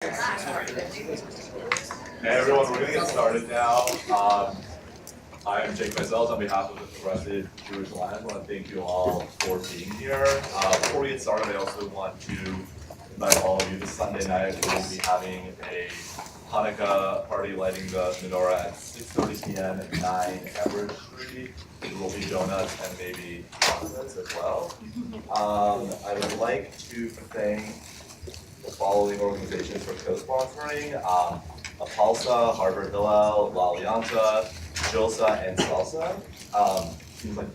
Hey everyone, we're going to get started now. I am Jake myself on behalf of the Progressive Jewish Alliance. I want to thank you all for being here. Before we get started, I also want to invite all of you this Sunday night. We will be having a Hanukkah party lighting the menorah at 6:30 p.m. at 9 Everett Street. There will be donuts and maybe chocolates as well. I would like to thank the following organizations for co-sponsoring: Apalsa, Harvard Hillel, La Alianza, Jilsa, and Salsa. Seems like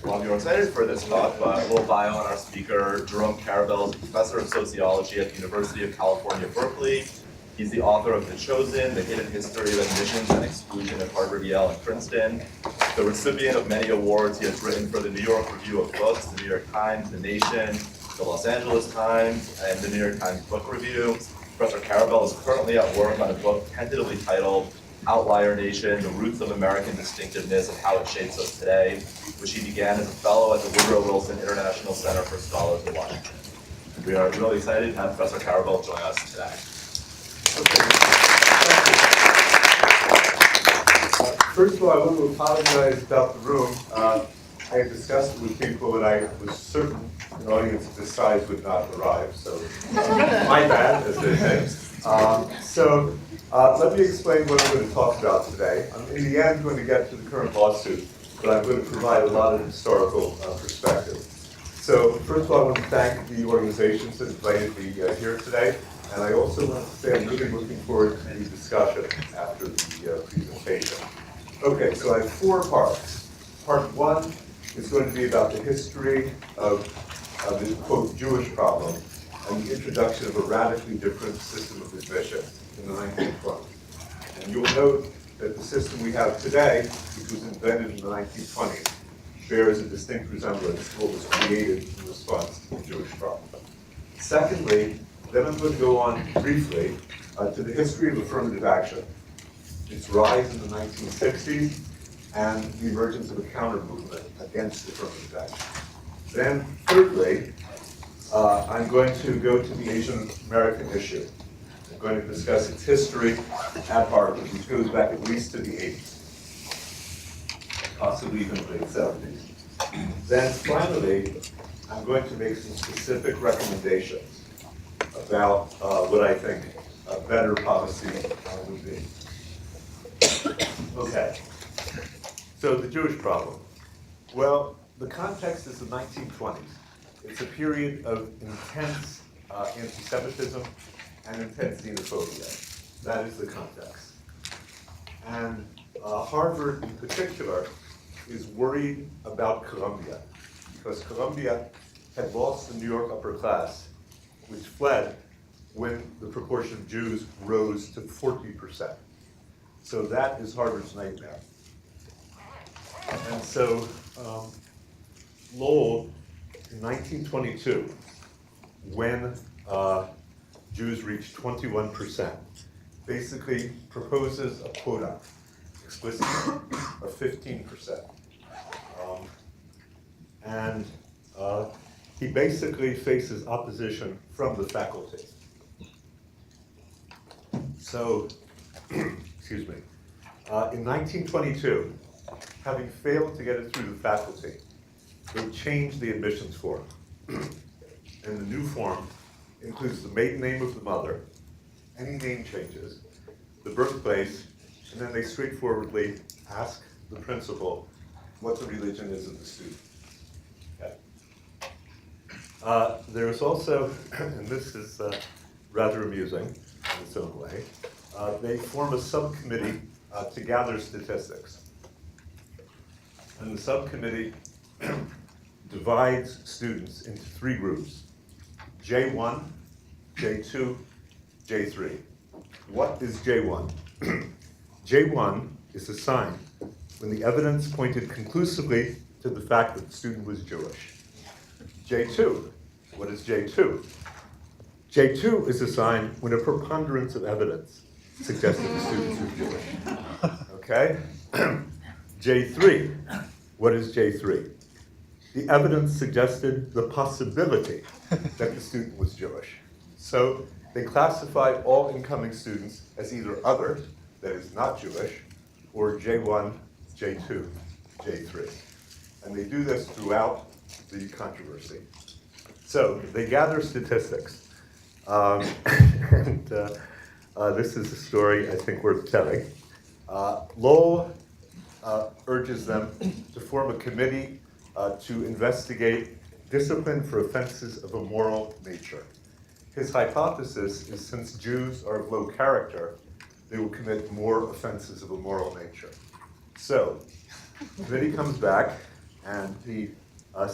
a lot of you are excited for this talk, but a little bio on our speaker. Jerome Karabel is a professor of sociology at the University of California, Berkeley. He's the author of The Chosen, The Hidden History of Admissions and Exclusion at Harvard, Yale, and Princeton. The recipient of many awards, he has written for the New York Review of Books, the New York Times, The Nation, the Los Angeles Times, and the New York Times Book Review. Professor Karabel is currently at work on a book tentatively titled Outlier Nation, The Roots of American Distinctiveness and How It Shapes Us Today, which he began as a fellow at the Woodrow Wilson International Center for Scholars in Washington. We are really excited to have Professor Karabel join us today. First of all, I want to apologize about the room. I had discussed it with people and I was certain an audience of this size would not arrive, so my bad, as they say. Let me explain what I'm going to talk about today. I'm in the end going to get to the current lawsuit, but I'm going to provide a lot of historical perspective. So first of all, I want to thank the organizations that invited me here today. And I also want to say I'm really looking forward to the discussion after the presentation. Okay, so I have 4 parts. Part 1 is going to be about the history of the, quote, Jewish problem and the introduction of a radically different system of admission in the 1920s. And you'll note that the system we have today, which was invented in the 1920s, bears a distinct resemblance to what was created in response to the Jewish problem. Secondly, then I'm going to go on briefly to the history of affirmative action, its rise in the 1960s, and the emergence of a counter-movement against affirmative action. Then, thirdly, I'm going to go to the Asian American issue. I'm going to discuss its history at Harvard, which goes back at least to the 80s, possibly even the late 70s. Then, finally, I'm going to make some specific recommendations about what I think a better policy would be. Okay, so the Jewish problem. Well, the context is the 1920s. It's a period of intense anti-Semitism and intense xenophobia. That is the context. And Harvard in particular is worried about Columbia, because Columbia had lost the New York upper class, which fled when the proportion of Jews rose to 40%. So that is Harvard's nightmare. And so Lowell, in 1922, when Jews reached 21%, basically proposes a quota, explicitly, of 15%. He basically faces opposition from the faculty. So, excuse me, in 1922, having failed to get it through the faculty, they changed the admissions form. And the new form includes the maiden name of the mother, any name changes, the birthplace, and then they straightforwardly ask the principal what the religion is of the student. There's also, and this is rather amusing in its own way, they form a subcommittee to gather statistics. And the subcommittee divides students into 3 groups: J1, J2, J3. What is J1? J1 is assigned when the evidence pointed conclusively to the fact that the student was Jewish. J2, what is J2? J2 is assigned when a preponderance of evidence suggested the students were Jewish. Okay? J3, what is J3? The evidence suggested the possibility that the student was Jewish. So They classify all incoming students as either other, that is not Jewish, or J1, J2, J3. And they do this throughout the controversy. So they gather statistics. And this is a story I think worth telling. Lowell urges them to form a committee to investigate discipline for offenses of a moral nature. His hypothesis is since Jews are of low character, they will commit more offenses of a moral nature. So, the committee comes back and he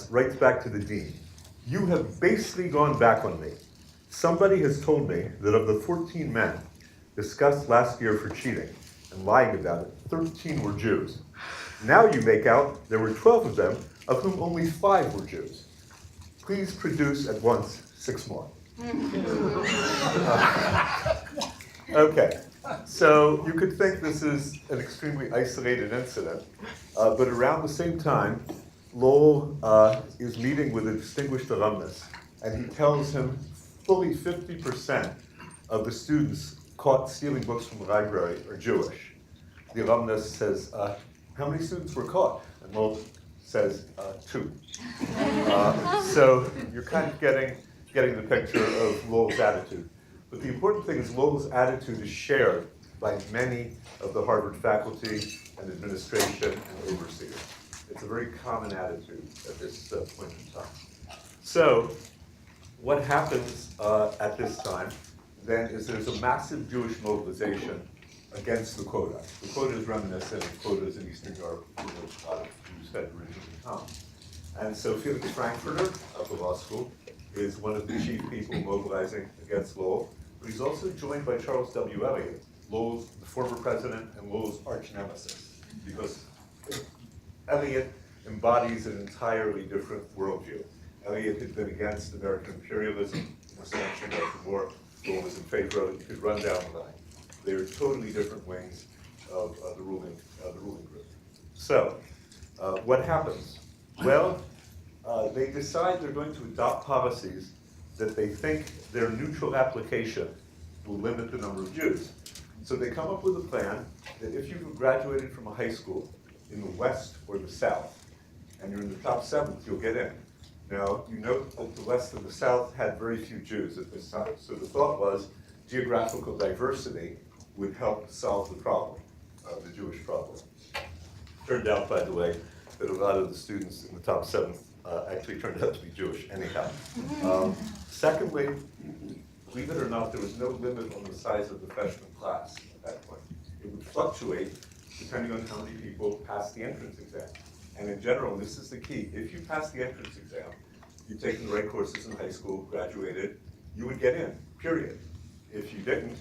writes back to the dean. You have basely gone back on me. Somebody has told me that of the 14 men discussed last year for cheating and lying about it, 13 were Jews. Now you make out there were 12 of them, of whom only 5 were Jews. Please produce at once 6 more. Okay, so you could think this is an extremely isolated incident, but around the same time, Lowell is meeting with a distinguished alumnus, and he tells him fully 50% of the students caught stealing books from the library are Jewish. The alumnus says, how many students were caught? And Lowell says, 2. So you're kind of getting the picture of Lowell's attitude. But the important thing is Lowell's attitude is shared by many of the Harvard faculty and administration and overseers. It's a very common attitude at this point in time. So what happens at this time then is there's a massive Jewish mobilization against the quota. The quota is reminiscent of quotas in Eastern Europe, from which a lot of Jews had originally come. And so Felix Frankfurter of the law school is one of the chief people mobilizing against Lowell, but he's also joined by Charles W. Eliot, Lowell's the former president and Lowell's arch nemesis, because Eliot embodies an entirely different worldview. Eliot had been against American imperialism, the sanction of the war. Lowell was in favor of it. You could run down the line. They are totally different wings of the ruling group. So, what happens? Well, they decide they're going to adopt policies that they think their neutral application will limit the number of Jews. So they come up with a plan that if you've graduated from a high school in the West or the South, and you're in the top 7th, you'll get in. Now, you note that the West and the South had very few Jews at this time. So the thought was geographical diversity would help solve the problem, the Jewish problem. Turned out, by the way, that a lot of the students in the top 7th actually turned out to be Jewish anyhow. Secondly, believe it or not, there was no limit on the size of the freshman class at that point. It would fluctuate depending on how many people passed the entrance exam. And in general, this is the key, if you pass the entrance exam, you've taken the right courses in high school, graduated, you would get in, period. If you didn't,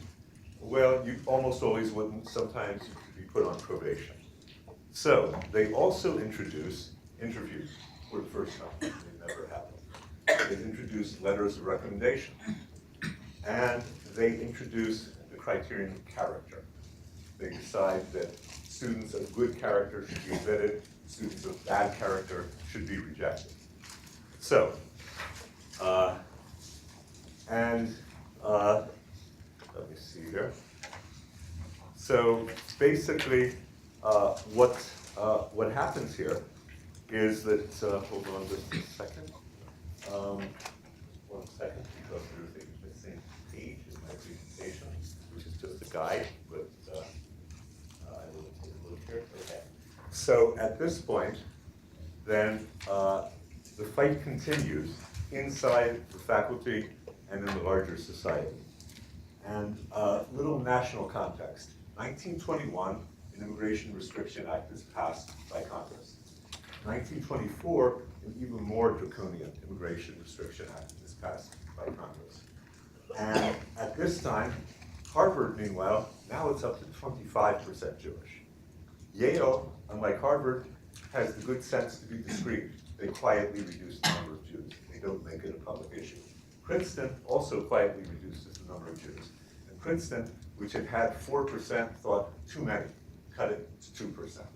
well, you almost always wouldn't. Sometimes you could be put on probation. So they also introduce interviews for the first time. They never happened. They introduced letters of recommendation. And they introduce the criterion of character. They decide that students of good character should be admitted, students of bad character should be rejected. So, let me see here. So basically, what happens here is that, hold on just a second. 1 second, because there's a missing page in my presentation, which is just a guide, but I will take a look here. Okay. So at this point, then the fight continues inside the faculty and in the larger society. And little national context. 1921, an Immigration Restriction Act is passed by Congress. 1924, an even more draconian Immigration Restriction Act is passed by Congress. And at this time, Harvard, meanwhile, now it's up to 25% Jewish. Yale, unlike Harvard, has the good sense to be discreet. They quietly reduce the number of Jews. They don't make it a public issue. Princeton also quietly reduces the number of Jews. And Princeton, which had had 4%, thought too many, cut it to 2%.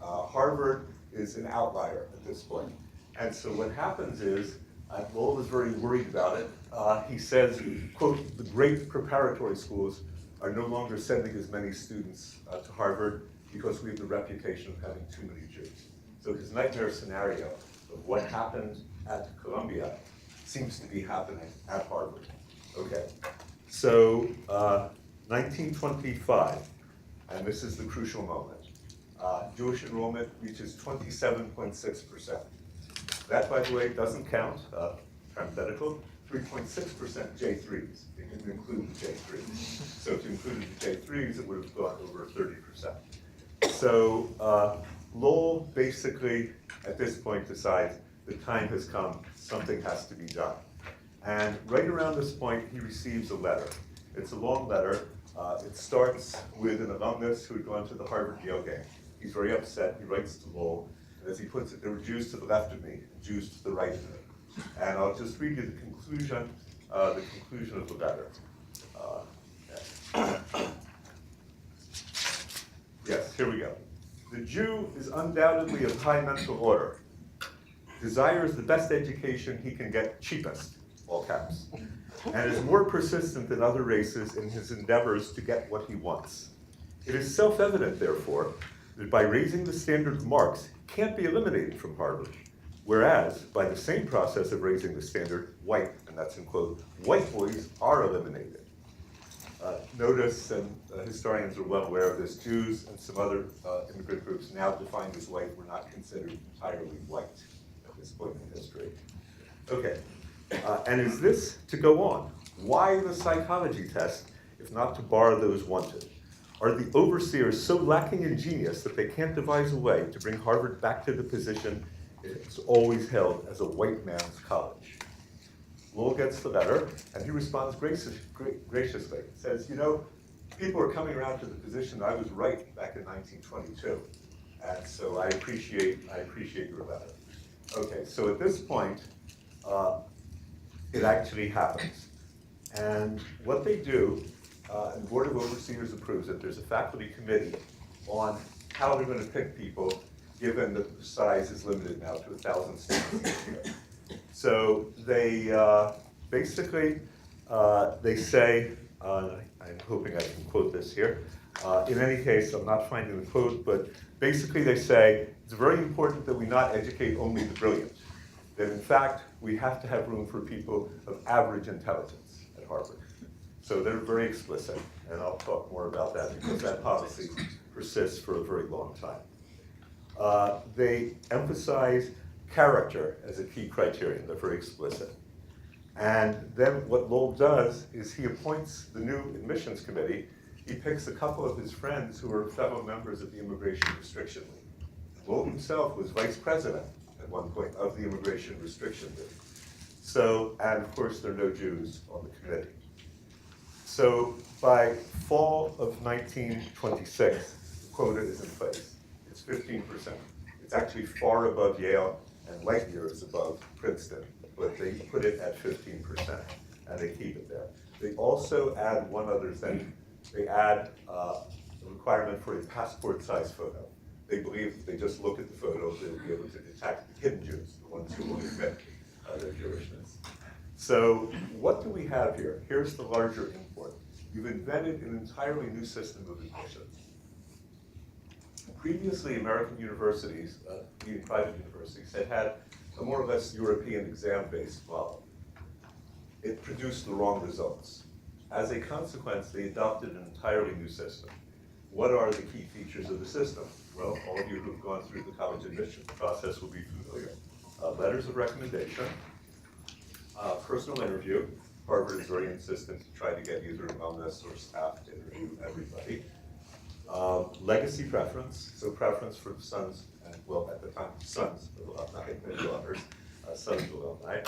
Harvard is an outlier at this point. And so what happens is Lowell is very worried about it. He says, quote, "The great preparatory schools are no longer sending as many students to Harvard because we have the reputation of having too many Jews." So his nightmare scenario of what happened at Columbia seems to be happening at Harvard. Okay, so 1925, and this is the crucial moment. Jewish enrollment reaches 27.6%. That, by the way, doesn't count, parenthetical, 3.6% J3s. It didn't include the J3s. So if you included the J3s, it would have gone over 30%. So Lowell basically, at this point, decides the time has come, something has to be done. And right around this point, he receives a letter. It's a long letter. It starts with an alumnus who had gone to the Harvard-Yale game. He's very upset. He writes to Lowell, and as he puts it, there were Jews to the left of me, and Jews to the right of me. And I'll just read you the conclusion of the letter. Yes, here we go. "The Jew is undoubtedly of high mental order, desires the best education he can get cheapest, all caps, and is more persistent than other races in his endeavors to get what he wants. It is self-evident, therefore, that by raising the standard of marks, he can't be eliminated from Harvard, whereas by the same process of raising the standard, white, and that's in quote, white boys are eliminated." Notice, and historians are well aware of this, Jews and some other immigrant groups now defined as white were not considered entirely white at this point in history. Okay, and is this to go on? Why the psychology test if not to bar those wanted? Are the overseers so lacking in genius that they can't devise a way to bring Harvard back to the position it's always held as a white man's college? Lowell gets the letter, and he responds graciously. He says, "You know, people are coming around to the position I was right back in 1922, and so I appreciate your letter." Okay, so at this point, it actually happens. And what they do, and the Board of Overseers approves it, there's a faculty committee on how they're going to pick people, given that the size is limited now to 1,000 students each year. So they basically, they say, I'm hoping I can quote this here. In any case, I'm not finding the quote, but basically they say, it's very important that we not educate only the brilliant. That in fact, we have to have room for people of average intelligence at Harvard. So they're very explicit, and I'll talk more about that because that policy persists for a very long time. They emphasize character as a key criterion. They're very explicit. And then what Lowell does is he appoints the new admissions committee. He picks a couple of his friends who are fellow members of the Immigration Restriction League. Lowell himself was vice president at one point of the Immigration Restriction League. So, and of course there are no Jews on the committee. So by fall of 1926, the quota is in place. It's 15%. It's actually far above Yale and light years above Princeton, but they put it at 15%, and they keep it there. They also add one other thing. They add a requirement for a passport-size photo. They believe if they just look at the photos, they'll be able to detect the hidden Jews, the ones who will admit their Jewishness. So what do we have here? Here's the larger import. You've invented an entirely new system of admission. Previously, American universities, even private universities, had had a more or less European exam-based model. It produced the wrong results. As a consequence, they adopted an entirely new system. What are the key features of the system? Well, all of you who have gone through the college admission process will be familiar. Letters of recommendation, personal interview. Harvard is very insistent to try to get either alumnus or staff to interview everybody. Legacy preference, so preference for sons, and well, at the time, sons of alumni, and daughters, sons of alumni.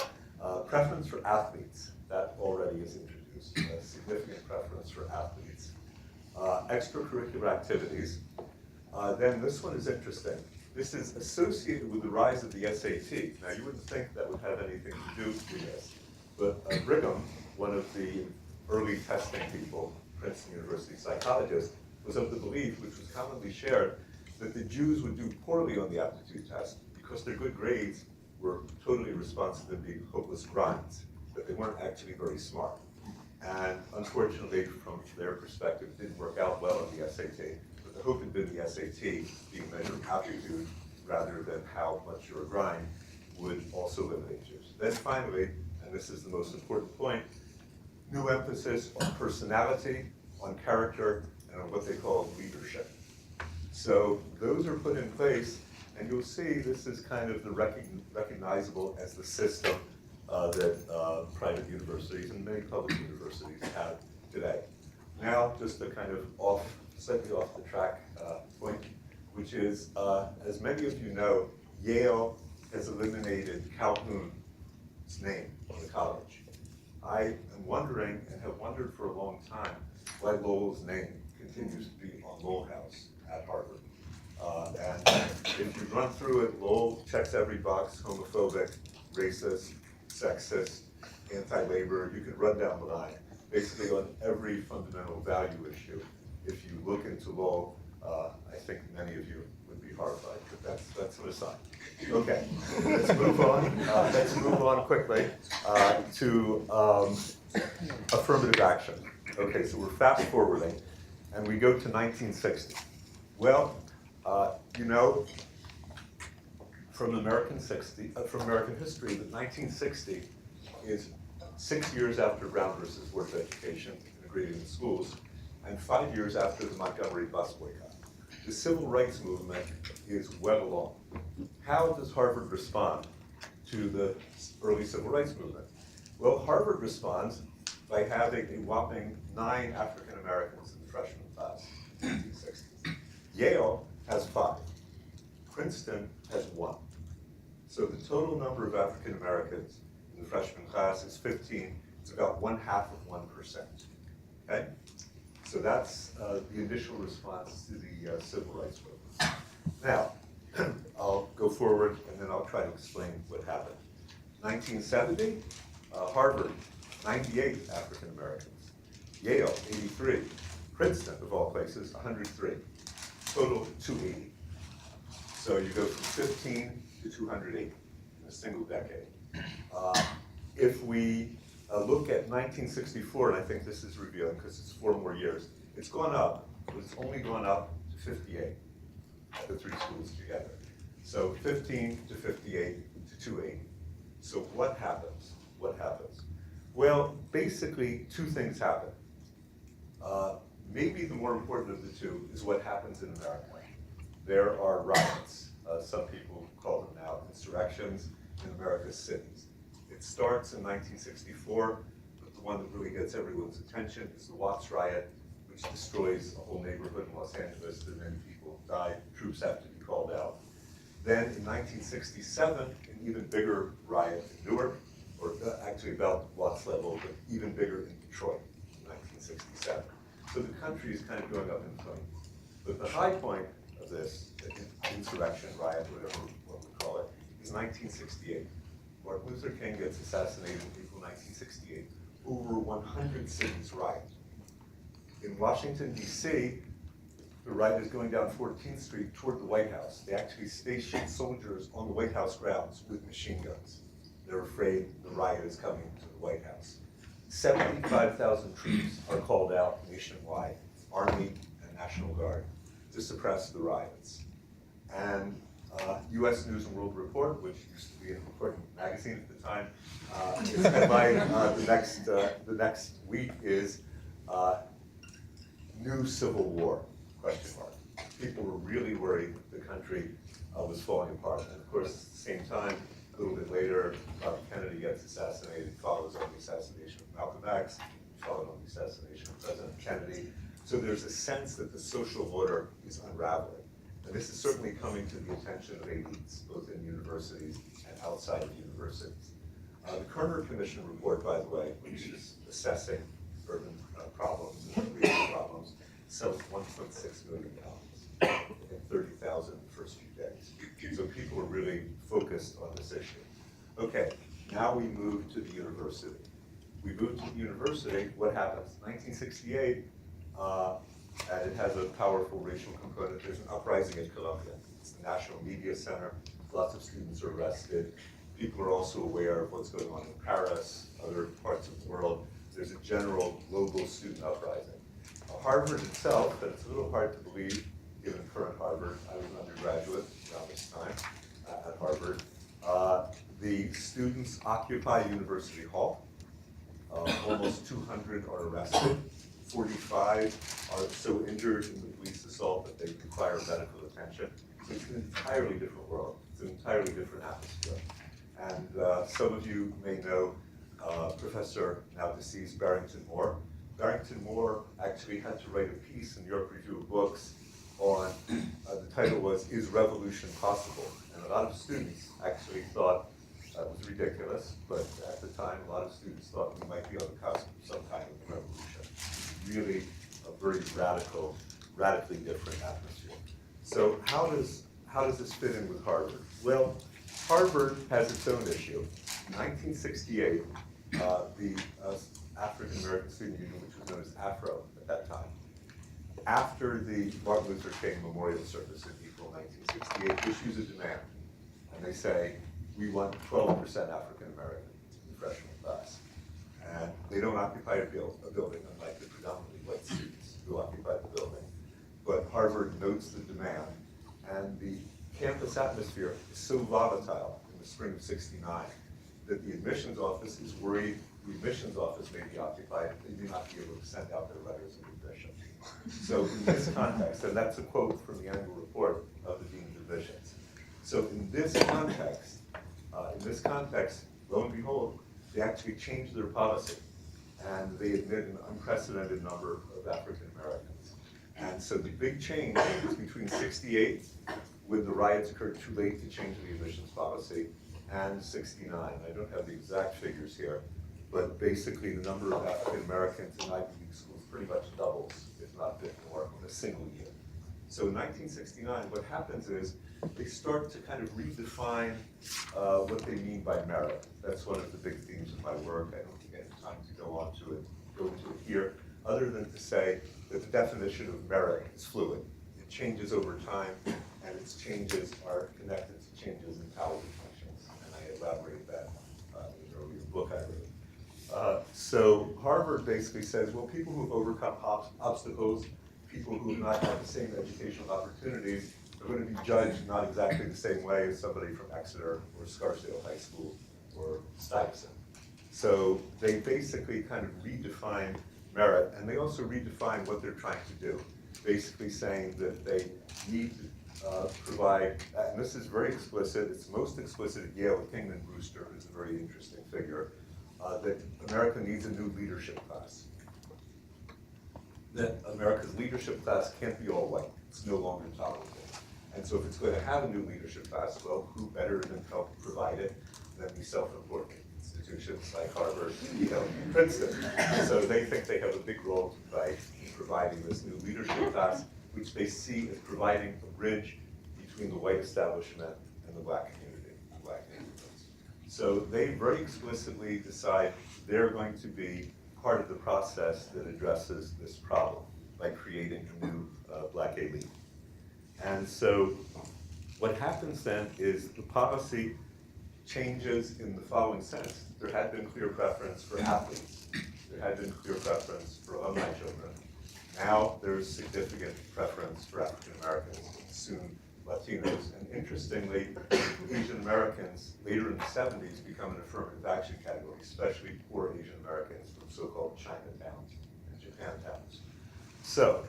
Preference for athletes, that already is introduced, a significant preference for athletes. Extracurricular activities. Then this one is interesting. This is associated with the rise of the SAT. Now, you wouldn't think that would have anything to do with this, but Brigham, one of the early testing people, Princeton University psychologist, was of the belief, which was commonly shared, that the Jews would do poorly on the aptitude test because their good grades were were totally responsible to being hopeless grinds, but they weren't actually very smart. And unfortunately, from their perspective, it didn't work out well in the SAT. But the hope had been the SAT, being measured aptitude rather than how much you're a grind, would also eliminate yours. Then finally, and this is the most important point, new emphasis on personality, on character, and on what they call leadership. So those are put in place, and you'll see this is kind of the recognizable as the system that private universities and many public universities have today. Now, just a kind of slightly off the track point, which is, as many of you know, Yale has eliminated Calhoun's name on the college. I am wondering, and have wondered for a long time, why Lowell's name continues to be on Lowell House at Harvard. And if you run through it, Lowell checks every box: homophobic, racist, sexist, anti-labor. You can run down the line, basically on every fundamental value issue. If you look into Lowell, I think many of you would be horrified, but that's an aside. Okay, let's move on. Let's move on quickly to affirmative action. Okay, so we're fast forwarding, and we go to 1960. Well, you know, from American history, that 1960 is 6 years after Brown versus Board of Education integrated in schools, and 5 years after the Montgomery bus boycott. The civil rights movement is well along. How does Harvard respond to the early civil rights movement? Well, Harvard responds by having a whopping 9 African Americans in the freshman class in the 1960s. Yale has 5. Princeton has 1. So the total number of African Americans in the freshman class is 15. It's about 0.5%. Okay? So that's the initial response to the civil rights movement. Now, I'll go forward and then I'll try to explain what happened. 1970, Harvard, 98 African Americans. Yale, 83. Princeton, of all places, 103. Total 280. So you go from 15 to 280 in a single decade. If we look at 1964, and I think this is revealing because it's 4 more years, it's gone up, but it's only gone up to 58, the 3 schools together. So 15 to 58 to 280. So what happens? What happens? Well, basically 2 things happen. Maybe the more important of the 2 is what happens in America. There are riots. Some people call them now insurrections in America's cities. It starts in 1964, but the one that really gets everyone's attention is the Watts riot, which destroys a whole neighborhood in Los Angeles, and many people die. Troops have to be called out. Then in 1967, an even bigger riot in Newark, or actually about Watts level, but even bigger in Detroit in 1967. So the country is kind of going up in flames. But the high point of this, insurrection, riot, whatever what we call it, is 1968. Martin Luther King gets assassinated in April 1968. Over 100 cities riot. In Washington, D.C., the riot is going down 14th Street toward the White House. They actually station soldiers on the White House grounds with machine guns. They're afraid the riot is coming to the White House. 75,000 troops are called out nationwide, Army and National Guard, to suppress the riots. And U.S. News and World Report, which used to be an important magazine at the time, its headline the next week is New Civil War, ? People were really worried the country was falling apart. And of course, at the same time, a little bit later, Kennedy gets assassinated, follows on the assassination of Malcolm X, followed on the assassination of President Kennedy. So there's a sense that the social order is unraveling. And this is certainly coming to the attention of elites, both in universities and outside of universities. The Kerner Commission report, by the way, which is assessing urban problems and regional problems, sells $1.6 million and 30,000 in the first few days. So people are really focused on this issue. Okay, now we move to the university. We move to the university, what happens? 1968, and it has a powerful racial component. There's an uprising at Columbia. It's the National Media Center. Lots of students are arrested. People are also aware of what's going on in Paris, other parts of the world. There's a general global student uprising. Harvard itself, and it's a little hard to believe, given current Harvard, I was an undergraduate around this time at Harvard. The students occupy University Hall. Almost 200 are arrested. 45 are so injured in the police assault that they require medical attention. So it's an entirely different world. It's an entirely different atmosphere. And some of you may know Professor, now deceased, Barrington Moore. Barrington Moore actually had to write a piece in New York Review of Books on, the title was, "Is Revolution Possible?" And a lot of students actually thought that was ridiculous, but at the time, a lot of students thought we might be on the cusp of some kind of revolution. Really a very radically different atmosphere. So how does this fit in with Harvard? Well, Harvard has its own issue. In 1968, the African American Student Union, which was known as AFRO at that time, after the Martin Luther King Memorial Service in April 1968, issues a demand. And they say, we want 12% African American in the freshman class. And they don't occupy a building, unlike the predominantly white students who occupy the building. But Harvard notes the demand, and the campus atmosphere is so volatile in the spring of '69 that the admissions office is worried the admissions office may be occupied, they may not be able to send out their letters of admission. So in this context, and that's a quote from the annual report of the Dean of Admissions. So in this context, lo and behold, they actually changed their policy, and they admit an unprecedented number of African Americans. And so the big change was between '68, when the riots occurred too late to change the admissions policy, and '69. I don't have the exact figures here, but basically the number of African Americans in Ivy League schools pretty much doubles, if not a bit more, in a single year. So in 1969, what happens is they start to kind of redefine what they mean by merit. That's one of the big themes of my work. I don't think I have time to go into it here, other than to say that the definition of merit is fluid. It changes over time, and its changes are connected to changes in power functions. And I elaborate that in an earlier book I wrote. So Harvard basically says, well, people who've overcome obstacles, people who have not had the same educational opportunities, are going to be judged not exactly the same way as somebody from Exeter or Scarsdale High School or Stuyvesant. So they basically kind of redefine merit, and they also redefine what they're trying to do, basically saying that they need to provide, and this is very explicit, it's most explicit at Yale. Kingman Brewster is a very interesting figure, that America needs a new leadership class. That America's leadership class can't be all white. It's no longer tolerable. And so if it's going to have a new leadership class, well, who better than help provide it than these self-important institutions like Harvard, Yale, and Princeton. So they think they have a big role to play in providing this new leadership class, which they see as providing a bridge between the white establishment and the black community, the black neighborhoods. So they very explicitly decide they're going to be part of the process that addresses this problem by creating a new black elite. And so what happens then is the policy changes in the following sense. There had been clear preference for athletes. There had been clear preference for alumni children. Now there's significant preference for African Americans, soon Latinos, and interestingly, Asian Americans later in the '70s become an affirmative action category, especially poor Asian Americans from so-called Chinatowns and Japantowns. So,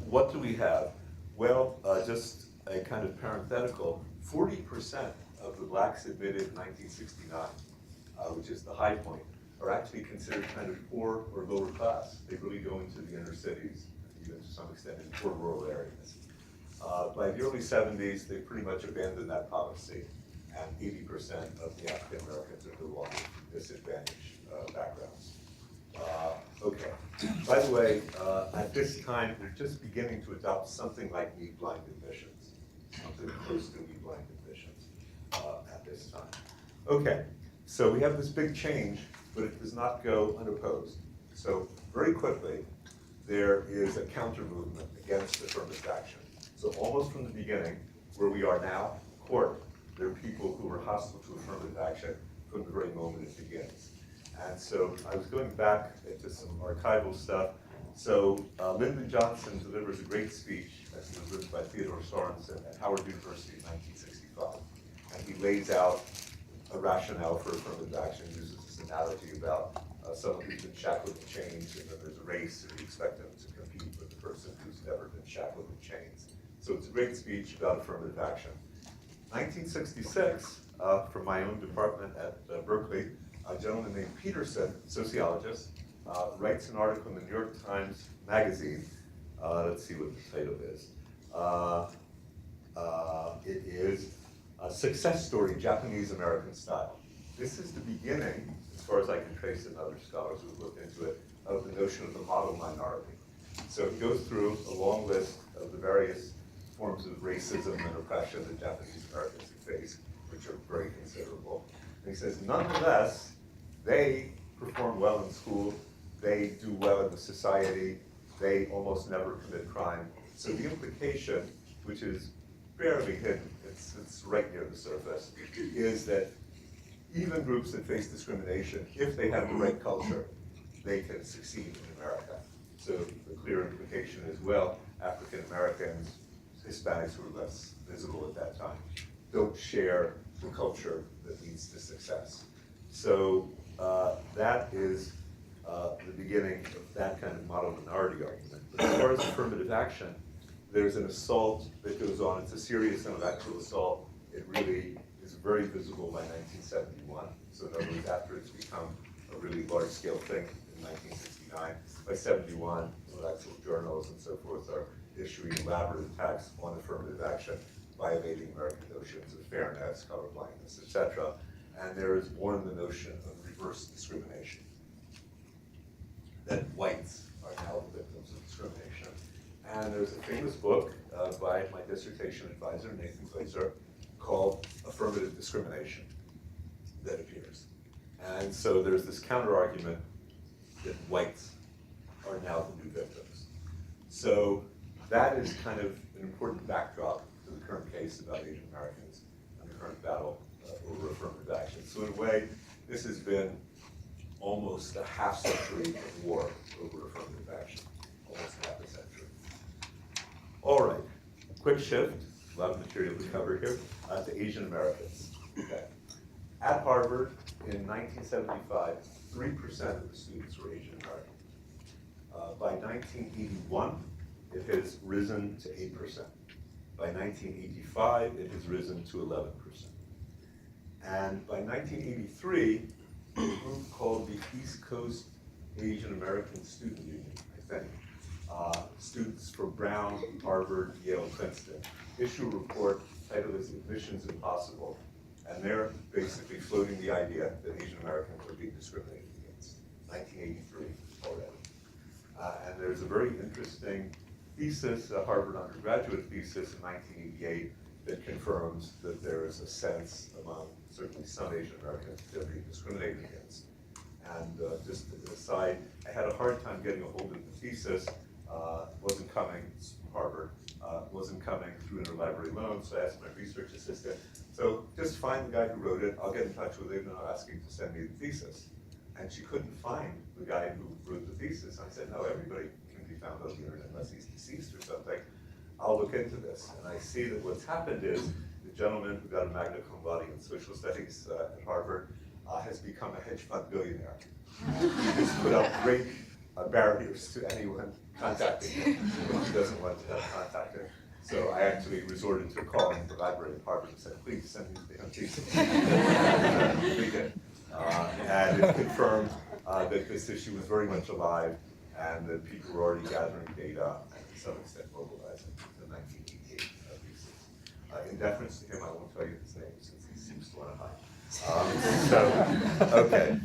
what do we have? Well, just a kind of parenthetical, 40% of the blacks admitted in 1969, which is the high point, are actually considered kind of poor or lower class. They really go into the inner cities, even to some extent in poor rural areas. By the early '70s, they pretty much abandoned that policy, and 80% of the African Americans are no longer from disadvantaged backgrounds. Okay. By the way, at this time, they're just beginning to adopt something like need-blind admissions, something close to need-blind admissions at this time. Okay, so we have this big change, but it does not go unopposed. So very quickly, there is a counter-movement against affirmative action. So almost from the beginning, where we are now, court There are people who were hostile to affirmative action from the very moment it begins. And so I was going back into some archival stuff. So Lyndon Johnson delivers a great speech that was written by Theodore Sorensen at Howard University in 1965. And he lays out a rationale for affirmative action, uses this analogy about someone who's been shackled in chains, and then there's a race, and you expect them to compete with the person who's never been shackled in chains. So it's a great speech about affirmative action. 1966, from my own department at Berkeley, a gentleman named Peterson, sociologist, writes an article in the New York Times Magazine. Let's see what the title is. It is a Success Story, Japanese-American Style. This is the beginning, as far as I can trace and other scholars who've looked into it, of the notion of the model minority. So it goes through a long list of the various forms of racism and oppression that Japanese Americans have faced, which are very considerable. And he says, nonetheless, they perform well in school, they do well in the society, they almost never commit crime. So the implication, which is barely hidden, it's right near the surface, is that even groups that face discrimination, if they have the right culture, they can succeed in America. So the clear implication is, well, African Americans, Hispanics who are less visible at that time, don't share the culture that leads to success. So that is the beginning of that kind of model minority argument. But as far as affirmative action, there's an assault that goes on. It's a serious intellectual assault. It really is very visible by 1971. So in other words, after it's become a really large-scale thing in 1969, by 71, intellectual journals and so forth are issuing elaborate attacks on affirmative action, violating American notions of fairness, colorblindness, etc. And there is born the notion of reverse discrimination, that whites are now the victims of discrimination. And there's a famous book by my dissertation advisor, Nathan Glaser, called Affirmative Discrimination that appears. And so there's this counter-argument that whites are now the new victims. So that is kind of an important backdrop to the current case about Asian Americans and the current battle over affirmative action. So in a way, this has been almost a half century of war over affirmative action, almost half a century. All right, quick shift, a lot of material to cover here, to Asian Americans. Okay. At Harvard in 1975, 3% of the students were Asian American. By 1981, it has risen to 8%. By 1985, it has risen to 11%. And by 1983, a group called the East Coast Asian American Student Union, I think, students from Brown, Harvard, Yale, Princeton, issue a report titled as Admissions Impossible, and they're basically floating the idea that Asian Americans are being discriminated against. 1983 already. And there's a very interesting thesis, a Harvard undergraduate thesis in 1988, that confirms that there is a sense among certainly some Asian Americans that they're being discriminated against. And just as an aside, I had a hard time getting a hold of the thesis. Wasn't coming from Harvard, wasn't coming through interlibrary loan, so I asked my research assistant, so just find the guy who wrote it, I'll get in touch with him and I'll ask him to send me the thesis. And she couldn't find the guy who wrote the thesis. I said, no, everybody can be found on the internet unless he's deceased or something. I'll look into this. And I see that what's happened is the gentleman who got a magna cum laude in social studies at Harvard has become a hedge fund billionaire. He's put up great barriers to anyone contacting him who doesn't want to have contact him. So I actually resorted to calling the library at Harvard and said, please send me the thesis. We did. And it confirmed that this issue was very much alive and that people were already gathering data and to some extent mobilizing the 1988 thesis. In deference to him, I won't tell you his name since he seems to want to hide. Okay.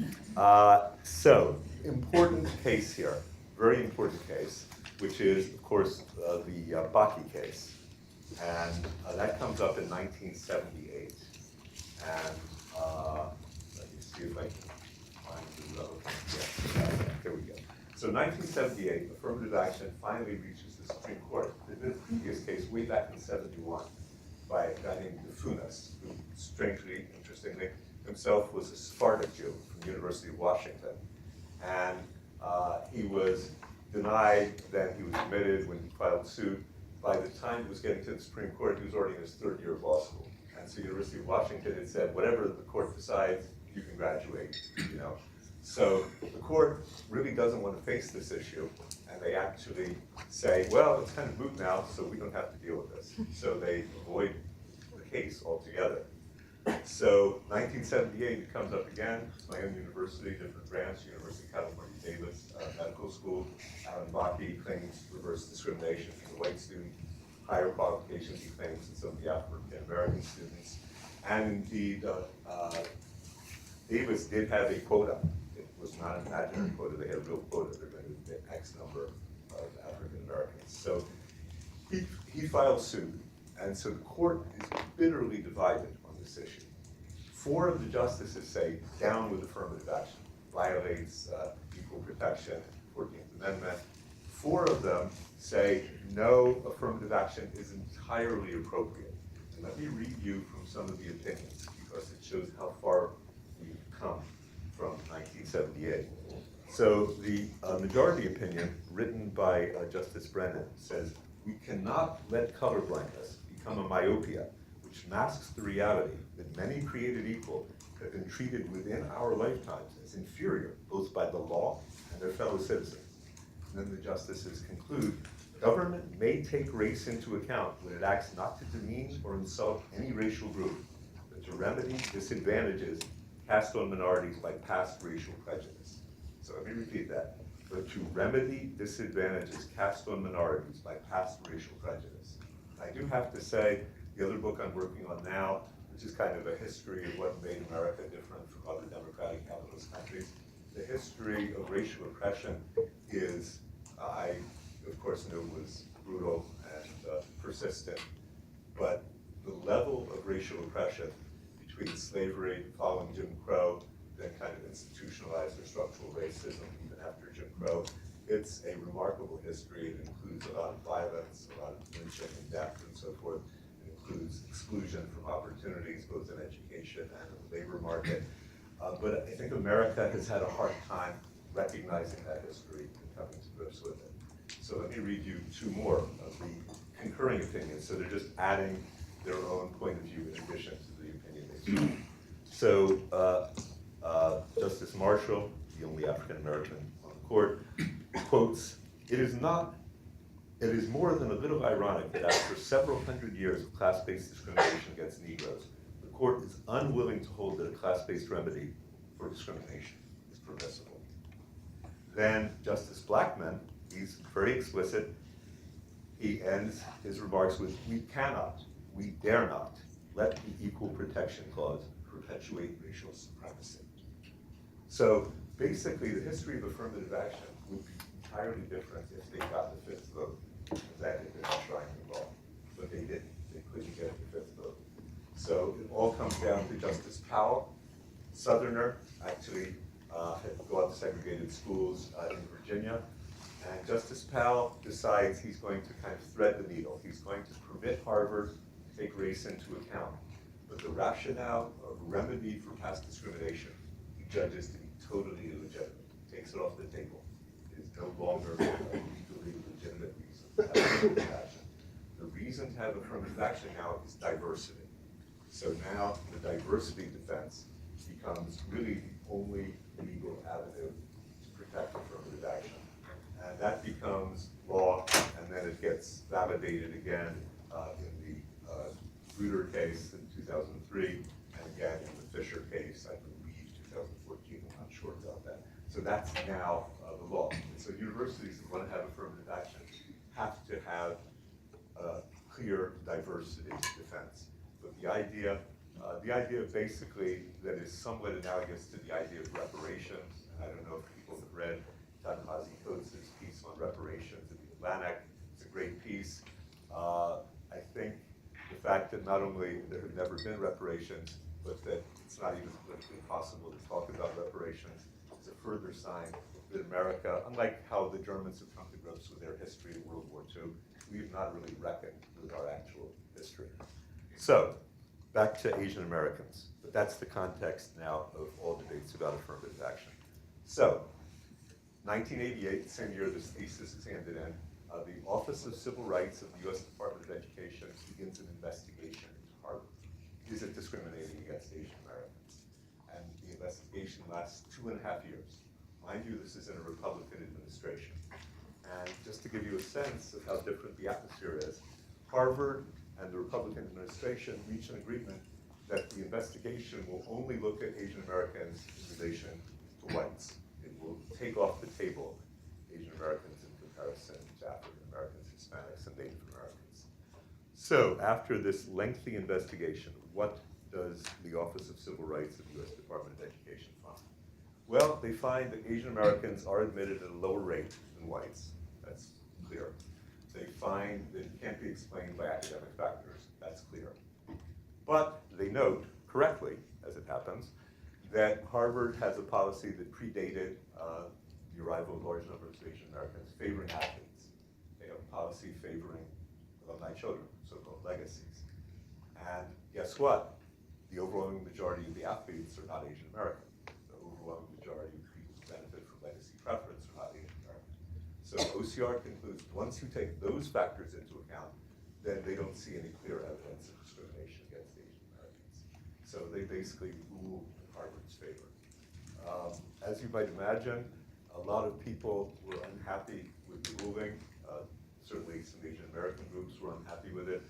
So, important case here, very important case, which is, of course, the Baki case. And that comes up in 1978. And let me see if I can find the relevant. Yeah, here we go. So 1978, affirmative action finally reaches the Supreme Court. In the previous case, way back in 71, by a guy named DeFunis, who strangely, interestingly, himself was a Sephardic Jew from the University of Washington. And he was denied, then he was admitted when he filed suit. By the time he was getting to the Supreme Court, he was already in his third year of law school. And so University of Washington had said, whatever the court decides, you can graduate, you know. So the court really doesn't want to face this issue, and they actually say, well, it's kind of moot now, so we don't have to deal with this. So they avoid the case altogether. So 1978, it comes up again. It's my own university, different branch, University of California, Davis Medical School. Alan Bakke claims reverse discrimination for the white student, higher qualifications he claims than some of the African American students. And indeed, Davis did have a quota. It was not an imaginary quota, they had a real quota. They're going to admit X number of African Americans. So he filed suit, and so the court is bitterly divided on this issue. 4 of the justices say, down with affirmative action, violates equal protection, 14th Amendment. 4 of them say, no, affirmative action is entirely appropriate. And let me read you from some of the opinions, because it shows how far we've come from 1978. So the majority opinion, written by Justice Brennan, says, we cannot let colorblindness become a myopia which masks the reality that many created equal have been treated within our lifetimes as inferior, both by the law and their fellow citizens. And then the justices conclude, government may take race into account when it acts not to demean or insult any racial group, but to remedy disadvantages cast on minorities by past racial prejudice. So let me repeat that. But to remedy disadvantages cast on minorities by past racial prejudice. And I do have to say, the other book I'm working on now, which is kind of a history of what made America different from other democratic capitalist countries, the history of racial oppression is, I of course know was brutal and persistent, but the level of racial oppression between slavery following Jim Crow, then kind of institutionalized or structural racism even after Jim Crow, it's a remarkable history. It includes a lot of violence, a lot of lynching and death and so forth. It includes exclusion from opportunities, both in education and in the labor market. But I think America has had a hard time recognizing that history and coming to grips with it. So let me read you 2 more of the concurring opinions. So they're just adding their own point of view in addition to the opinion they took. So Justice Marshall, the only African American on the court, quotes, it is more than a little ironic that after several hundred years of class-based discrimination against Negroes, the court is unwilling to hold that a class-based remedy for discrimination is permissible. Then Justice Blackmun, he's very explicit. He ends his remarks with, we cannot, we dare not let the Equal Protection Clause perpetuate racial supremacy. So basically, the history of affirmative action would be entirely different if they got the 5th vote, if that had been enshrined in law. But they didn't. They couldn't get the 5th vote. So it all comes down to Justice Powell, Southerner, actually had gone to segregated schools in Virginia. And Justice Powell decides he's going to kind of thread the needle. He's going to permit Harvard to take race into account. But the rationale of remedy for past discrimination he judges to be totally illegitimate. He takes it off the table. It is no longer a legally legitimate reason to have affirmative action. The reason to have affirmative action now is diversity. So now the diversity defense becomes really the only legal avenue to protect affirmative action. And that becomes law, and then it gets validated again in the Bruder case in 2003, and again in the Fisher case, I believe 2014, I'm not sure about that. So that's now the law. And so universities that want to have affirmative action have to have a clear diversity defense. But the idea basically that is somewhat analogous to the idea of reparations, and I don't know if people have read Ta-Nehisi Coates' piece on reparations in the Atlantic. It's a great piece. I think the fact that not only there have never been reparations, but that it's not even politically possible to talk about reparations is a further sign that America, unlike how the Germans have come to grips with their history of World War II, we have not really reckoned with our actual history. So, back to Asian Americans, but that's the context now of all debates about affirmative action. So, 1988, same year this thesis is handed in, the Office of Civil Rights of the U.S. Department of Education begins an investigation into Harvard. Is it discriminating against Asian Americans? And the investigation lasts 2.5 years. Mind you, this is in a Republican administration. And just to give you a sense of how different the atmosphere is, Harvard and the Republican administration reach an agreement that the investigation will only look at Asian Americans in relation to whites. It will take off the table Asian Americans in comparison to African Americans, Hispanics, and Native Americans. So after this lengthy investigation, what does the Office of Civil Rights of the U.S. Department of Education find? Well, they find that Asian Americans are admitted at a lower rate than whites. That's clear. They find that it can't be explained by academic factors. That's clear. But they note, correctly, as it happens, that Harvard has a policy that predated the arrival of large numbers of Asian Americans favoring athletes. They have a policy favoring alumni children, so-called legacies. And guess what? The overwhelming majority of the athletes are not Asian American. The overwhelming majority of people who benefit from legacy preference are not Asian American. So OCR concludes once you take those factors into account, then they don't see any clear evidence of discrimination against Asian Americans. So they basically rule in Harvard's favor. As you might imagine, a lot of people were unhappy with the ruling. Certainly some Asian American groups were unhappy with it.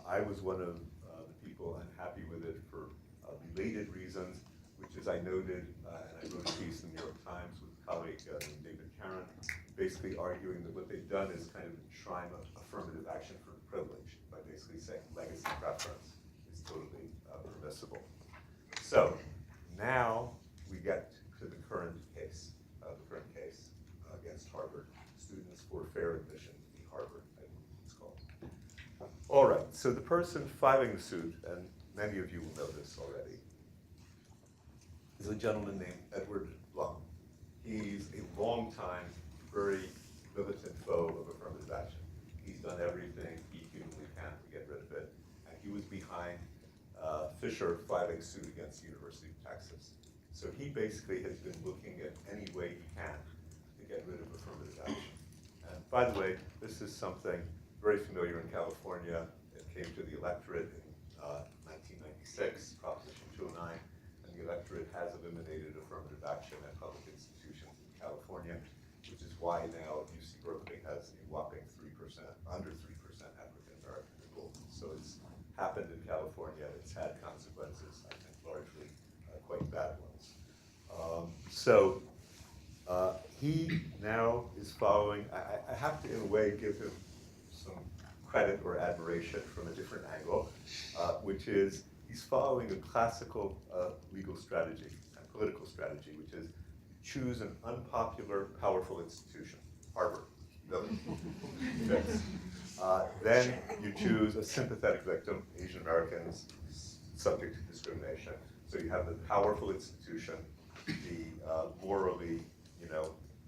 I was one of the people unhappy with it for related reasons, which is I noted, and I wrote a piece in the New York Times with a colleague named David Karen, basically arguing that what they've done is kind of enshrine affirmative action for privilege by basically saying legacy preference is totally permissible. So now we get to the current case against Harvard, Students for Fair Admission to Harvard, I believe it's called. All right, so the person filing the suit, and many of you will know this already, is a gentleman named Edward Blum. He's a long-time, very militant foe of affirmative action. He's done everything he humanly can to get rid of it, and he was behind Fisher filing suit against the University of Texas. So he basically has been looking at any way he can to get rid of affirmative action. And by the way, this is something very familiar in California. It came to the electorate in 1996, Proposition 209, and the electorate has eliminated affirmative action at public institutions in California, which is why now UC Berkeley has a whopping 3%, under 3% African American enrollment. So it's happened in California. It's had consequences, I think, largely quite bad ones. He now is following, I have to in a way give him some credit or admiration from a different angle, which is he's following a classical legal strategy and political strategy, which is choose an unpopular, powerful institution, Harvard. Then you choose a sympathetic victim, Asian Americans subject to discrimination. So you have the powerful institution, the morally,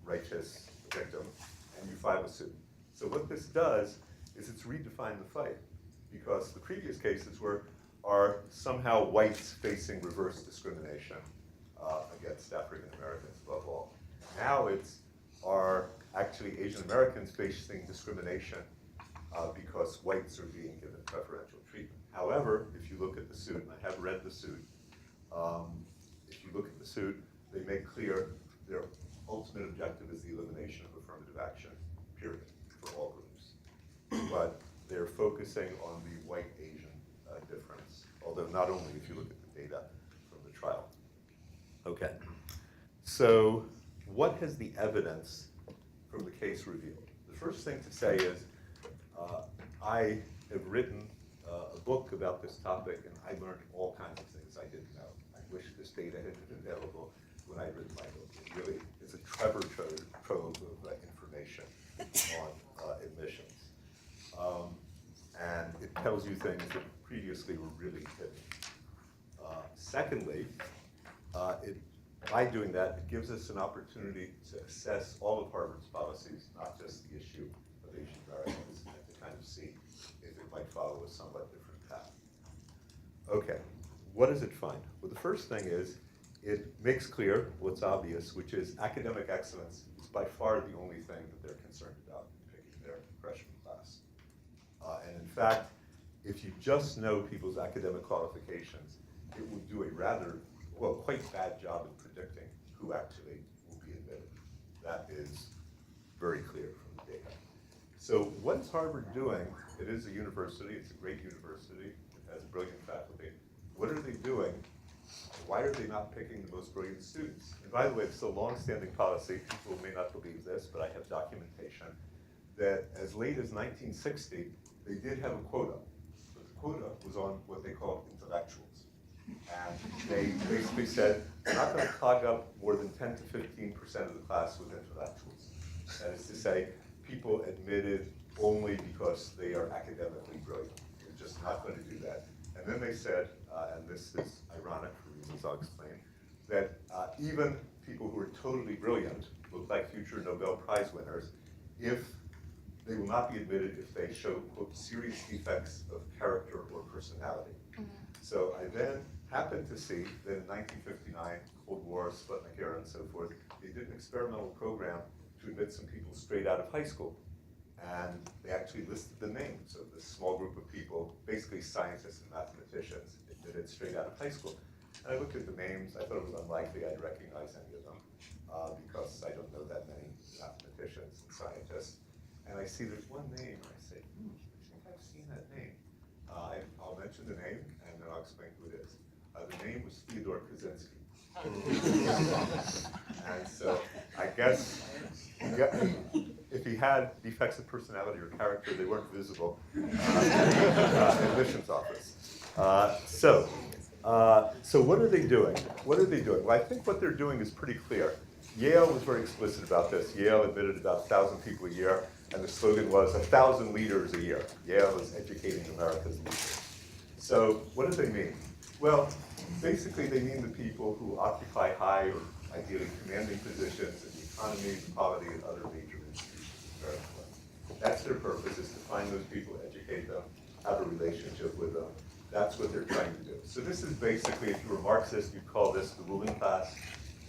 righteous victim, and you file a suit. So what this does is it's redefined the fight, because the previous cases are somehow whites facing reverse discrimination against African Americans above all. Now are actually Asian Americans facing discrimination because whites are being given preferential treatment. However, if you look at the suit, and I have read the suit, if you look at the suit, they make clear their ultimate objective is the elimination of affirmative action, period, for all groups. But they're focusing on the white-Asian difference, although not only if you look at the data from the trial. Okay, so what has the evidence from the case revealed? The first thing to say is I have written a book about this topic, and I learned all kinds of things I didn't know. I wish this data had been available when I written my book. It really is a treasure trove of information on admissions. And it tells you things that previously were really hidden. Secondly, by doing that, it gives us an opportunity to assess all of Harvard's policies, not just the issue of Asian Americans, and to kind of see if it might follow a somewhat different path. what does it find? Well, the first thing is it makes clear what's obvious, which is academic excellence is by far the only thing that they're concerned about in picking their freshman class. And in fact, if you just know people's academic qualifications, it will do a rather, well, quite bad job of predicting who actually will be admitted. That is very clear from the data. So what is Harvard doing? It is a university, it's a great university, it has brilliant faculty. What are they doing? Why are they not picking the most brilliant students? And by the way, it's a long-standing policy, people may not believe this, but I have documentation, that as late as 1960, they did have a quota, but the quota was on what they called intellectuals. And they basically said, we're not going to clog up more than 10 to 15% of the class with intellectuals. That is to say, people admitted only because they are academically brilliant. We're just not going to do that. And then they said, and this is ironic for reasons I'll explain, that even people who are totally brilliant, look like future Nobel Prize winners, if they will not be admitted if they show, quote, serious defects of character or personality. So I then happened to see that in 1959, Cold War, Sputnik era and so forth, they did an experimental program to admit some people straight out of high school. And they actually listed the names of this small group of people, basically scientists and mathematicians, admitted straight out of high school. And I looked at the names, I thought it was unlikely I'd recognize any of them, because I don't know that many mathematicians and scientists. And I see there's one name, and I say, I think I've seen that name. I'll mention the name, and then I'll explain who it is. The name was Theodore Kaczynski. And so I guess if he had defects of personality or character, they weren't visible in the admissions office. So what are they doing? What are they doing? Well, I think what they're doing is pretty clear. Yale was very explicit about this. Yale admitted about 1,000 people a year, and the slogan was 1,000 leaders a year. Yale is educating America's leaders. So what do they mean? Well, basically they mean the people who occupy high or ideally commanding positions in the economy, the polity, and other major institutions in America. That's their purpose, is to find those people, educate them, have a relationship with them. That's what they're trying to do. So this is basically, if you were Marxist, you'd call this the ruling class.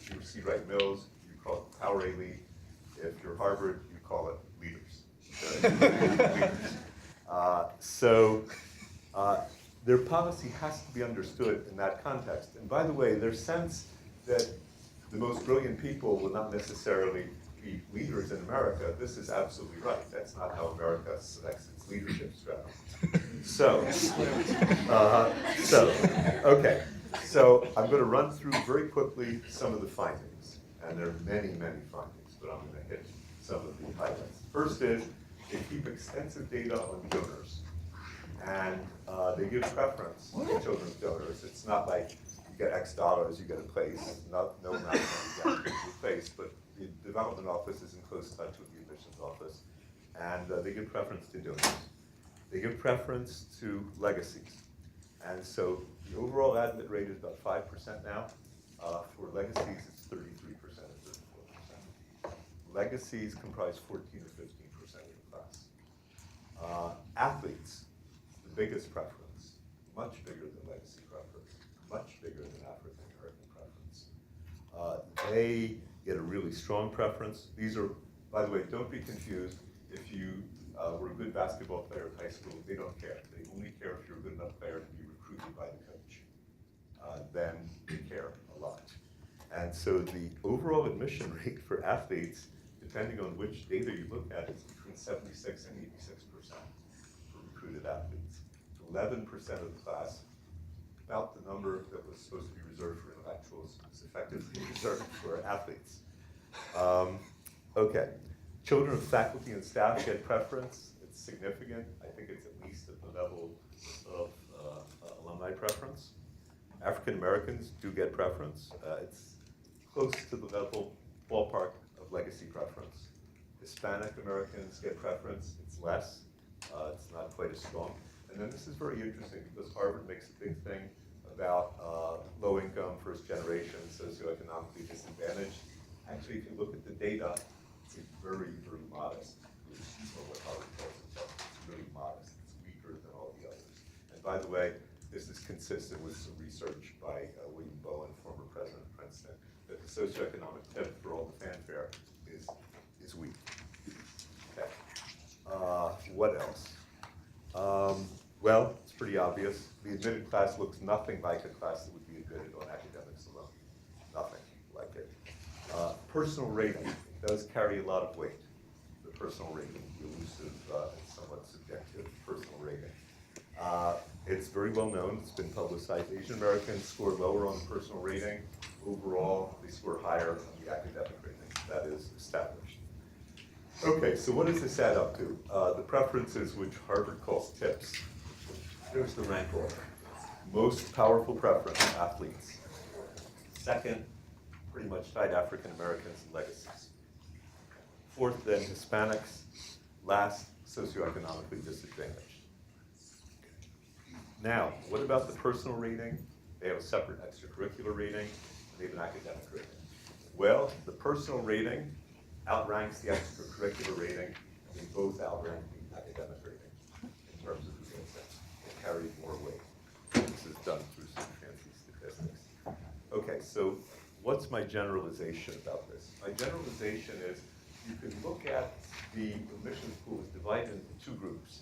If you were C. Wright Mills, you'd call it power elite. If you're Harvard, you call it leaders. Their policy has to be understood in that context. And by the way, their sense that the most brilliant people will not necessarily be leaders in America, this is absolutely right. That's not how America selects its leadership strategy. So I'm going to run through very quickly some of the findings. And there are many, many findings, but I'm going to hit some of the highlights. First is, they keep extensive data on donors. And they give preference to children's donors. It's not like you get X dollars, you get a place. No amount of money guarantees you a place, but the development office is in close touch with the admissions office. And they give preference to donors. They give preference to legacies. And so the overall admit rate is about 5% now. For legacies, it's 33% or 34%. Legacies comprise 14 or 15% of the class. Athletes, the biggest preference, much bigger than legacy preference, much bigger than African American preference. They get a really strong preference. These are, by the way, don't be confused. If you were a good basketball player at high school, they don't care. They only care if you're a good enough player to be recruited by the coach. Then they care a lot. And so the overall admission rate for athletes, depending on which data you look at, is between 76 and 86% for recruited athletes. 11% of the class, about the number that was supposed to be reserved for intellectuals, is effectively reserved for athletes. Okay, children of faculty and staff get preference. It's significant. I think it's at least at the level of alumni preference. African Americans do get preference. It's close to the level, ballpark, of legacy preference. Hispanic Americans get preference. It's less. It's not quite as strong. And then this is very interesting because Harvard makes a big thing about low income, first generation, socioeconomically disadvantaged. Actually, if you look at the data, it's a very, very modest group of what Harvard calls itself. It's really modest. It's weaker than all the others. And by the way, this is consistent with some research by William Bowen, former president of Princeton, that the socioeconomic tip for all the fanfare is weak. Okay. What else? Well, it's pretty obvious. The admitted class looks nothing like a class that would be admitted on academics alone. Nothing like it. Personal rating does carry a lot of weight. The personal rating, the elusive and somewhat subjective personal rating. It's very well known, it's been publicized. Asian Americans score lower on the personal rating. Overall, they score higher on the academic rating. That is established. Okay, so what does this add up to? The preferences, which Harvard calls tips. Here's the rank order. Most powerful preference, athletes. Second, pretty much tied African Americans and legacies. Fourth, then Hispanics. Last, socioeconomically disadvantaged. Now, what about the personal rating? They have a separate extracurricular rating, and they have an academic rating. Well, the personal rating outranks the extracurricular rating, and they both outrank the academic rating in terms of who gets it. They carry more weight. This is done through some fancy statistics. Okay, so what's my generalization about this? My generalization is you can look at the admissions pool is divided into two groups.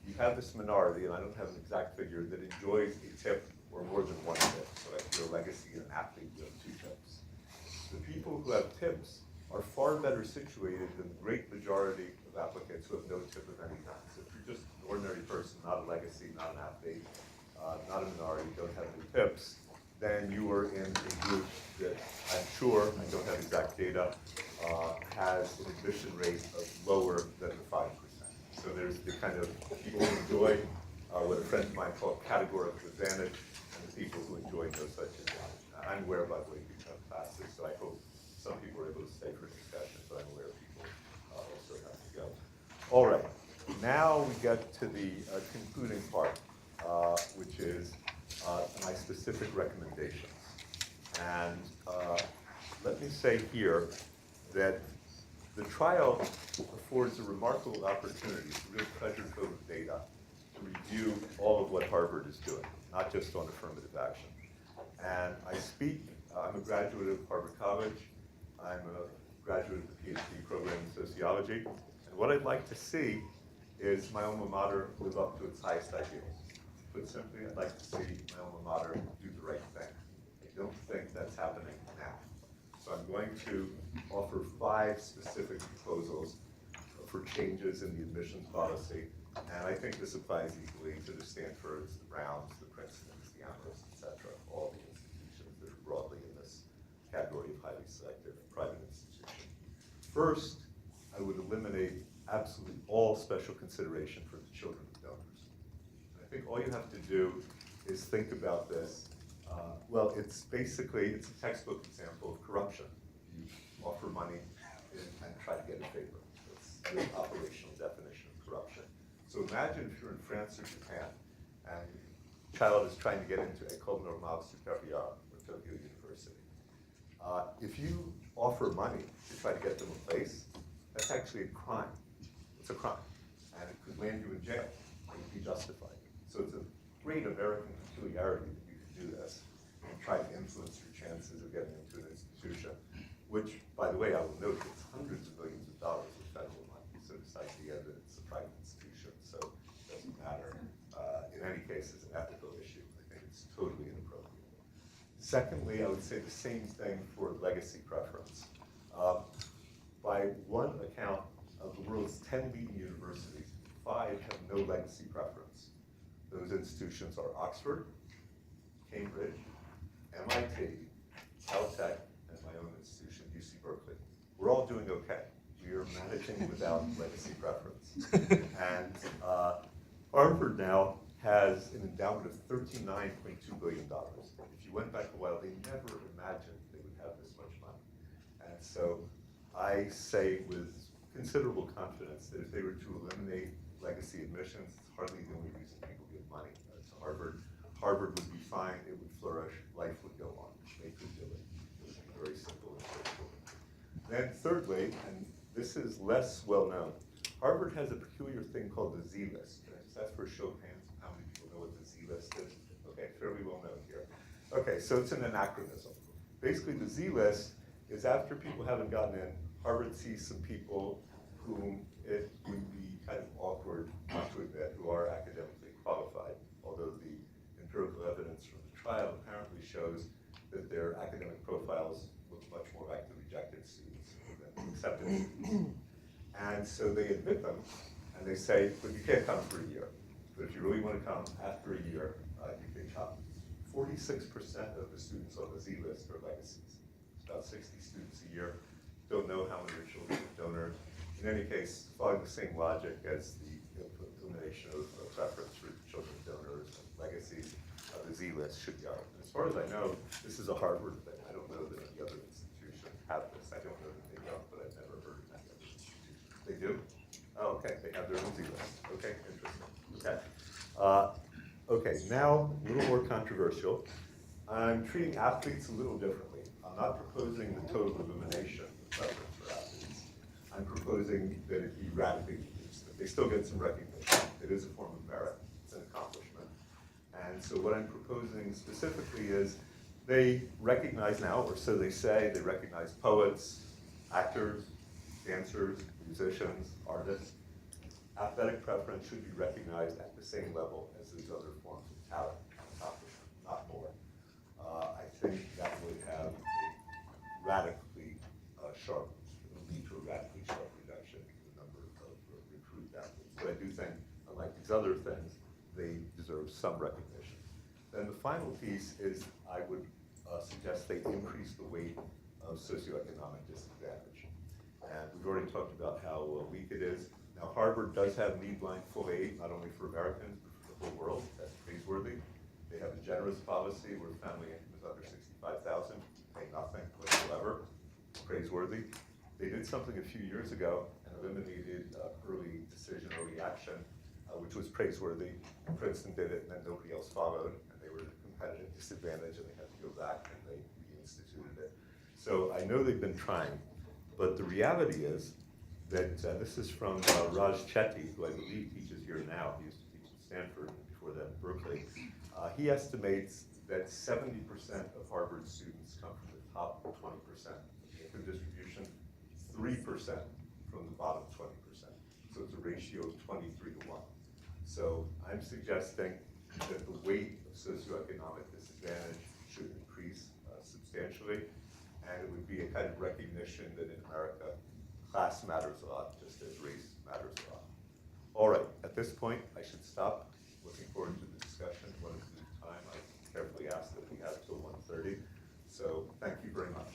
You have this minority, and I don't have an exact figure, that enjoys a tip or more than one tip. So if you're a legacy and an athlete, you have 2 tips. The people who have tips are far better situated than the great majority of applicants who have no tip of any kind. So if you're just an ordinary person, not a legacy, not an athlete, not a minority, don't have any tips, then you are in a group that I'm sure, I don't have exact data, has an admission rate of lower than the 5%. So there's the kind of people who enjoy what a friend of mine called categorical advantage, and the people who enjoy no such advantage. I'm aware, by the way, you have classes, so I hope some people are able to stay for discussion, but I'm aware people also have to go. All right, now we get to the concluding part, which is my specific recommendations. And let me say here that the trial affords a remarkable opportunity, it's a real treasure trove of data, to review all of what Harvard is doing, not just on affirmative action. And I'm a graduate of Harvard College, I'm a graduate of the PhD program in sociology, and what I'd like to see is my alma mater live up to its highest ideals. Put simply, I'd like to see my alma mater do the right thing. I don't think that's happening now. So I'm going to offer 5 specific proposals for changes in the admissions policy, and I think this applies equally to the Stanfords, the Browns, the Princetons, the Amherst, et cetera, all the institutions that are broadly in this category of highly selective private institution. First, I would eliminate absolutely all special consideration for the children of donors. I think all you have to do is think about this. Well, it's a textbook example of corruption. You offer money and try to get a favor. It's the operational definition of corruption. So imagine if you're in France or Japan and a child is trying to get into École Normale Supérieure or Tokyo University. If you offer money to try to get them a place, that's actually a crime. It's a crime, and it could land you in jail. It would be justified. So it's a great American peculiarity that you can do this and try to influence your chances of getting into an institution, which, by the way, I will note, it's hundreds of millions of dollars of federal money. So this idea that it's a private institution, so it doesn't matter. In any case, it's an ethical issue. I think it's totally inappropriate. Secondly, I would say the same thing for legacy preference. By one account of the world's 10 leading universities, 5 have no legacy preference. Those institutions are Oxford, Cambridge, MIT, Caltech, and my own institution, UC Berkeley. We're all doing okay. We are managing without legacy preference. And Harvard now has an endowment of $39.2 billion. If you went back a while, they never imagined they would have this much money. And so I say with considerable confidence that if they were to eliminate legacy admissions, it's hardly the only reason people give money to Harvard. Harvard would be fine, it would flourish, life would go on. They could do it. It would be very simple and straightforward. Then thirdly, and this is less well known, Harvard has a peculiar thing called the Z list. That's for a show of hands, how many people know what the Z list is? Okay, fairly well known here. Okay, so it's an anachronism. Basically, the Z list is after people haven't gotten in, Harvard sees some people whom it would be kind of awkward not to admit who are academically qualified, although the empirical evidence from the trial apparently shows that their academic profiles look much more like the rejected students than the accepted students. And so they admit them, and they say, but you can't come for a year. But if you really want to come after a year, you can come. 46% of the students on the Z list are legacies. It's about 60 students a year. Don't know how many are children of donors. In any case, following the same logic as the elimination of preference for children of donors and legacies, the Z list should go. And as far as I know, this is a Harvard thing. I don't know that any other institution have this. I don't know that they don't, but I've never heard of any other institution. They do? Oh, okay, they have their own Z list. Okay, interesting. Okay. Okay, now a little more controversial. I'm treating athletes a little differently. I'm not proposing the total elimination of preference for athletes. I'm proposing that it be radically reduced, that they still get some recognition. It is a form of merit, it's an accomplishment. And so what I'm proposing specifically is they recognize now, or so they say, they recognize poets, actors, dancers, musicians, artists. Athletic preference should be recognized at the same level as those other forms of talent and accomplishment, not more. I think that would have a radically sharp, it would lead to a radically sharp reduction in the number of recruit athletes. But I do think, unlike these other things, they deserve some recognition. Then the final piece is I would suggest they increase the weight of socioeconomic disadvantage. And we've already talked about how weak it is. Now, Harvard does have need-blind full aid, not only for Americans, but for the whole world. That's praiseworthy. They have a generous policy where family income is under $65,000, pay nothing whatsoever. Praiseworthy. They did something a few years ago and eliminated early decision, early action, which was praiseworthy. Princeton did it, and then nobody else followed, and they were at a competitive disadvantage, and they had to go back, and they reinstituted it. So I know they've been trying, but the reality is that this is from Raj Chetty, who I believe teaches here now. He used to teach at Stanford, and before that at Berkeley. He estimates that 70% of Harvard students come from the top 20% of the income distribution, 3% from the bottom 20%. So it's a ratio of 23-1. So I'm suggesting that the weight of socioeconomic disadvantage should increase substantially, and it would be a kind of recognition that in America, class matters a lot, just as race matters a lot. All right, at this point, I should stop. Looking forward to the discussion. What is the time? I carefully asked that we have till 1:30. So thank you very much.